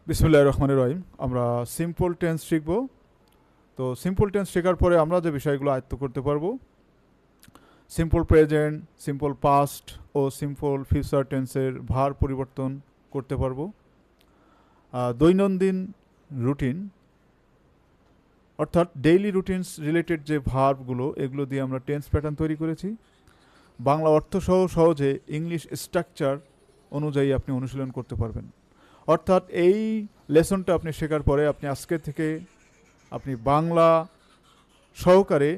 বিসমিল্লাহির রহমানির রহিম। আমরা সিম্পল টেন্স শিখব। তো সিম্পল টেন্স শেখার পরে আমরা যে বিষয়গুলো আয়ত্ত করতে পারবো, সিম্পল প্রেজেন্ট, সিম্পল পাস্ট ও সিম্পল ফিউচার টেন্সের ভার পরিবর্তন করতে পারবো। দৈনন্দিন রুটিন অর্থাৎ ডেইলি রুটিনস রিলেটেড যে ভার্বগুলো, এগুলো দিয়ে আমরা টেন্স প্যাটার্ন তৈরি করেছি। বাংলা অর্থসহ সহজে ইংলিশ স্ট্রাকচার অনুযায়ী আপনি অনুশীলন করতে পারবেন। অর্থাৎ এই লেসনটা আপনি শেখার পরে আপনি আজকে থেকে আপনি বাংলা সহকারে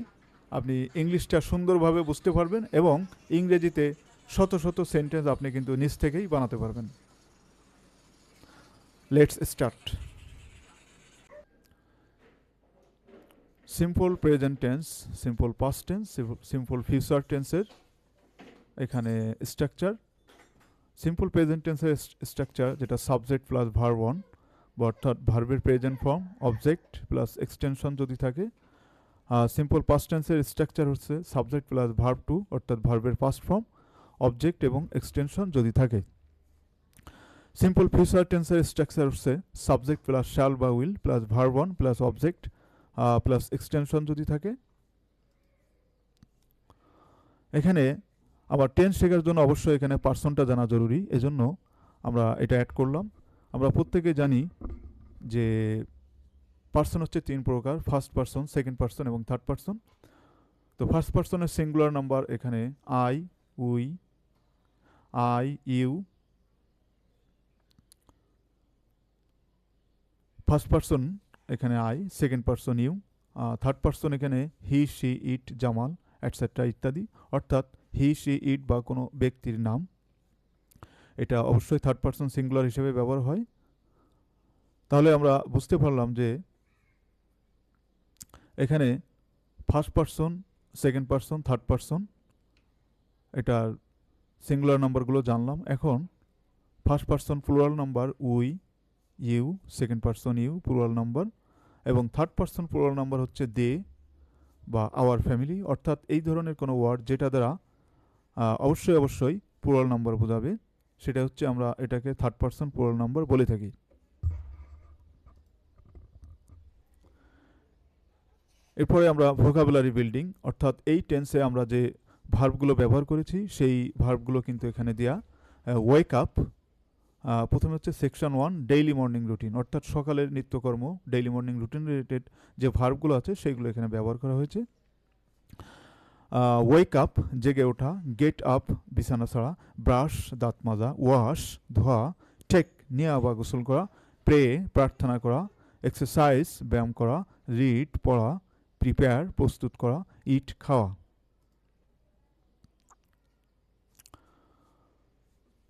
আপনি ইংলিশটা সুন্দরভাবে বুঝতে পারবেন এবং ইংরেজিতে শত শত সেন্টেন্স আপনি কিন্তু নিজ থেকেই বানাতে পারবেন। Let's start. Simple present tense, simple past tense, simple future টেন্সের এখানে স্ট্রাকচার। সিম্পল প্রেজেন্ট টেন্সের স্ট্রাকচার যেটা সাবজেক্ট প্লাস ভার্ব ওয়ান, অর্থাৎ ভার্বের present form, object plus extension যদি থাকে। সিম্পল পাস্ট টেন্সের স্ট্রাকচার হচ্ছে সাবজেক্ট প্লাস ভার্ব টু, অর্থাৎ ভার্বের পাস্ট ফর্ম, অবজেক্ট এবং এক্সটেনশন যদি থাকে। সিম্পল ফিউচার টেন্সের স্ট্রাকচার হচ্ছে সাবজেক্ট প্লাস শ্যাল বা will plus verb one plus object plus extension যদি থাকে। এখানে আবার টেন্স শেখার জন্য অবশ্যই এখানে পার্সনটা জানা জরুরি, এজন্য আমরা এটা অ্যাড করলাম। আমরা প্রত্যেকে জানি যে পার্সন হচ্ছে তিন প্রকার: ফার্স্ট পার্সন, সেকেন্ড পার্সন এবং থার্ড পার্সন। তো ফার্স্ট পার্সনের সিঙ্গুলার নাম্বার এখানে I, we, I, you. First person এখানে I, second person you, third person এখানে he, she, it, Jamal etcetera ইত্যাদি। অর্থাৎ হি, শি, ইট বা কোনো ব্যক্তির নাম, এটা অবশ্যই থার্ড পার্সন সিঙ্গুলার হিসেবে ব্যবহার হয়। তাহলে আমরা বুঝতে পারলাম যে এখানে first person, second person, third person এটার সিঙ্গুলার নাম্বারগুলো জানলাম। এখন first person plural number we, you, second person you plural number, এবং থার্ড পার্সন প্লুরাল নাম্বার হচ্ছে দে বা আওয়ার ফ্যামিলি। অর্থাৎ এই ধরনের কোনো ওয়ার্ড যেটা দ্বারা অবশ্যই প্লুরাল নাম্বার বোঝাবে, সেটা হচ্ছে আমরা এটাকে থার্ড পার্সন প্লুরাল নাম্বার বলে থাকি। এরপরে আমরা ভোকাবুলারি বিল্ডিং, অর্থাৎ এই টেন্সে আমরা যে ভার্বগুলো ব্যবহার করেছি সেই ভার্বগুলো কিন্তু এখানে দেয়া। ওয়েক আপ, প্রথমে হচ্ছে section one, daily morning routine, অর্থাৎ সকালের নিত্যকর্ম, ডেইলি মর্নিং রুটিন রিলেটেড যে ভার্বগুলো আছে সেইগুলো এখানে ব্যবহার করা হয়েছে। ওয়েক আপ, জেগে ওঠা, গেট আপ, বিছানা ছাড়া, ব্রাশ, দাঁত মাজা, ওয়াশ, ধোয়া, টেক, নেওয়া বা গোসল করা, প্রে, প্রার্থনা করা, এক্সারসাইজ, ব্যায়াম করা, রিড, পড়া, প্রিপেয়ার, প্রস্তুত করা, ইট, খাওয়া।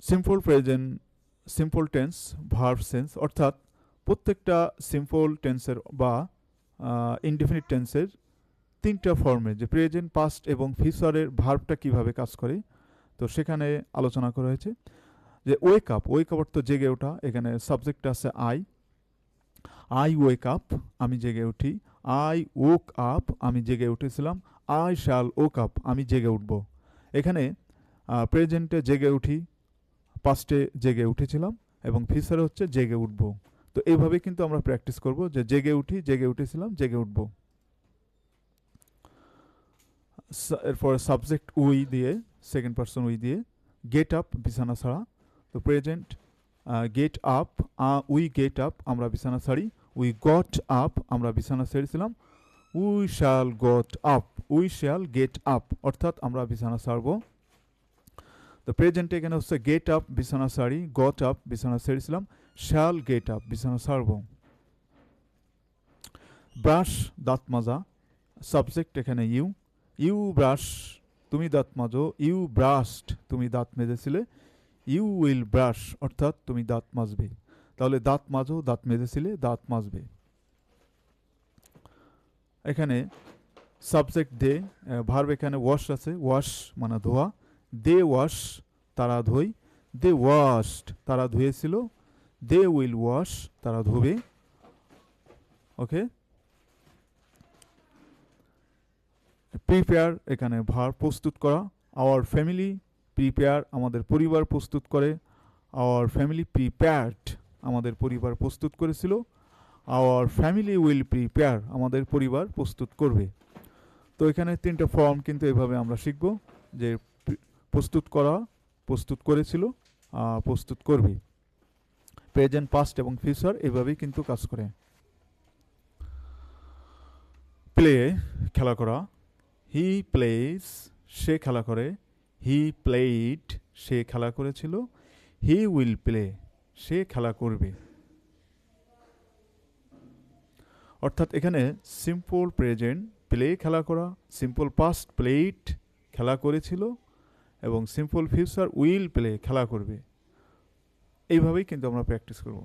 Simple present, simple tense, verb sense, অর্থাৎ প্রত্যেকটা সিম্পল টেন্সের বা ইনডেফিনিট টেন্সের তিনটা ফর্মে যে প্রেজেন্ট, পাস্ট এবং ফিউচারের ভার্বটা কিভাবে কাজ করে, তো সেখানে আলোচনা করা হয়েছে। যে ওয়েক আপ, ওয়েক আপ অর্থ জেগে ওঠা, এখানে সাবজেক্ট আছে আই। আই ওয়েক আপ, আমি জেগে উঠি। আই ওক আপ, আমি জেগে উঠেছিলাম। আই শ্যাল ওক আপ, আমি জেগে উঠব। এখানে প্রেজেন্টে জেগে উঠি, পাস্টে জেগে উঠেছিলাম এবং ফিউচারে হচ্ছে জেগে উঠব। তো এইভাবে কিন্তু আমরা প্র্যাকটিস করব যে জেগে উঠি, জেগে উঠেছিলাম, জেগে উঠব। এরপর সাবজেক্ট উই দিয়ে, সেকেন্ড পার্সন উই দিয়ে, গেট আপ, বিছানা ছাড়া। তো present get up, we get up, আমরা বিছানা ছাড়ি। উই গট আপ, আমরা বিছানা ছেড়েছিলাম। We shall got up, we shall get up, অর্থাৎ আমরা বিছানা ছাড়ব। তো প্রেজেন্টে এখানে হচ্ছে গেট আপ, বিছানা ছাড়ি, গট আপ, বিছানা ছেড়েছিলাম, শ্যাল গেট আপ, বিছানা ছাড়ব। ব্রাশ, দাঁত মাজা, সাবজেক্ট এখানে ইউ। ইউ ব্রাশ, তুমি দাঁত মাজো। ইউ ব্রাশড, তুমি দাঁত মেজেছিলে। ইউ উইল ব্রাশ, অর্থাৎ তুমি দাঁত মাজবে। তাহলে দাঁত মাজো, দাঁত মেজেছিলে, দাঁত মাজবে। এখানে সাবজেক্ট দে, ভার্ব এখানে ওয়াশ আছে, ওয়াশ মানে ধোয়া। দে ওয়াশ, তারা ধোয়। দে ওয়াশড, তারা ধুয়েছিল। দে উইল ওয়াশ, তারা ধোবে। ওকে। প্রিপেয়ার, এখানে ভার্ব প্রস্তুত করা। আওয়ার ফ্যামিলি প্রিপেয়ার, আমাদের পরিবার প্রস্তুত করে। আওয়ার ফ্যামিলি প্রিপেয়ার্ড, আমাদের পরিবার প্রস্তুত করেছিল। আওয়ার ফ্যামিলি উইল প্রিপেয়ার, আমাদের পরিবার প্রস্তুত করবে। তো এখানে তিনটা ফর্ম কিন্তু এভাবে আমরা শিখব, যে প্রস্তুত করা, প্রস্তুত করেছিল, প্রস্তুত করবে। প্রেজেন্ট, পাস্ট এবং ফিউচার এভাবেই কিন্তু কাজ করে। প্লে, খেলা করা। হি প্লেস, সে খেলা করে। হি প্লেইড, সে খেলা করেছিল। হি উইল প্লে, সে খেলা করবে। অর্থাৎ এখানে সিম্পল প্রেজেন্ট প্লে, খেলা করা, সিম্পল পাস্ট প্লেইড, খেলা করেছিল, এবং সিম্পল ফিউচার উইল প্লে, খেলা করবে। এইভাবেই কিন্তু আমরা প্র্যাকটিস করব।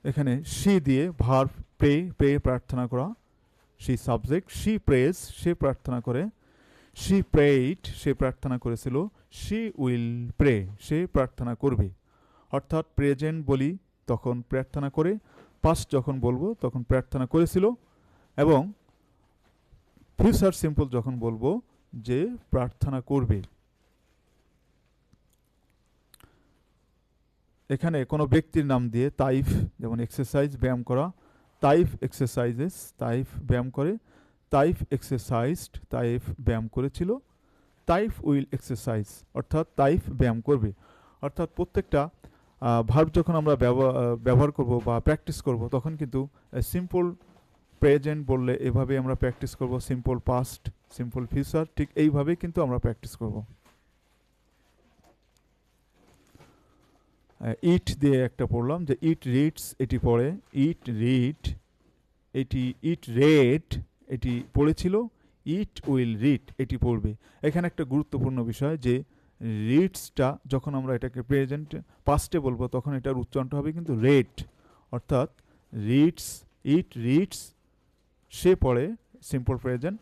এখানে শি দিয়ে ভার্ব প্রে, প্রে প্রার্থনা করা। শি সাবজেক্ট, শি প্রেজ, সে প্রার্থনা করে। শি প্রেইড, সে প্রার্থনা করেছিল। শি উইল প্রে, সে প্রার্থনা করবে। অর্থাৎ প্রেজেন্ট বলি তখন প্রার্থনা করে, পাস্ট যখন বলবো তখন প্রার্থনা করেছিল, এবং ফিউচার সিম্পল যখন বলবো যে প্রার্থনা করবে। এখানে কোনো ব্যক্তির নাম দিয়ে তাইফ, যেমন এক্সারসাইজ, ব্যায়াম করা। তাইফ এক্সারসাইজেস, তাইফ ব্যায়াম করে। তাইফ এক্সারসাইজড, তাইফ ব্যায়াম করেছিল। তাইফ উইল এক্সারসাইজ, অর্থাৎ তাইফ ব্যায়াম করবে। অর্থাৎ প্রত্যেকটা ভার্ব যখন আমরা ব্যবহার করব বা প্র্যাকটিস করব, তখন কিন্তু সিম্পল প্রেজেন্ট বললে এভাবে আমরা প্র্যাকটিস করব, সিম্পল পাস্ট, সিম্পল ফিউচার, ঠিক এইভাবেই কিন্তু আমরা প্র্যাকটিস করব। ইট দিয়ে একটা পড়লাম, যে ইট রিডস, এটি পড়ে। ইট রিড, এটি ইট রেড, এটি পড়েছিল। ইট উইল রিড, এটি পড়বে। এখানে একটা গুরুত্বপূর্ণ বিষয়, যে রিডসটা যখন আমরা এটাকে প্রেজেন্ট পাস্টে বলবো, তখন এটার উচ্চারণটা হবে কিন্তু রেড। অর্থাৎ রিডস, ইট রিডস, সে পড়ে, সিম্পল প্রেজেন্ট।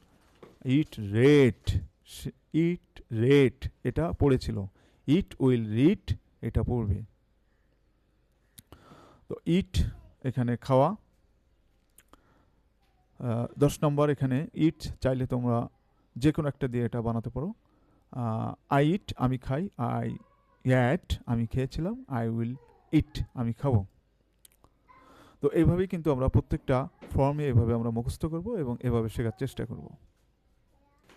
ইট রেড, ইট রেড, এটা পড়েছিল। ইট উইল রিড, এটা পড়বে। তো ইট এখানে খাওয়া। 10 নম্বর, এখানে ইট চাইলে তোমরা যে কোনো একটা দিয়ে এটা বানাতে পারো। আই ইট, আমি খাই। আই অ্যাট, আমি খেয়েছিলাম। আই উইল ইট, আমি খাবো। তো এইভাবেই কিন্তু আমরা প্রত্যেকটা ফর্মে এভাবে আমরা মুখস্থ করব এবং এভাবে শেখার চেষ্টা করব।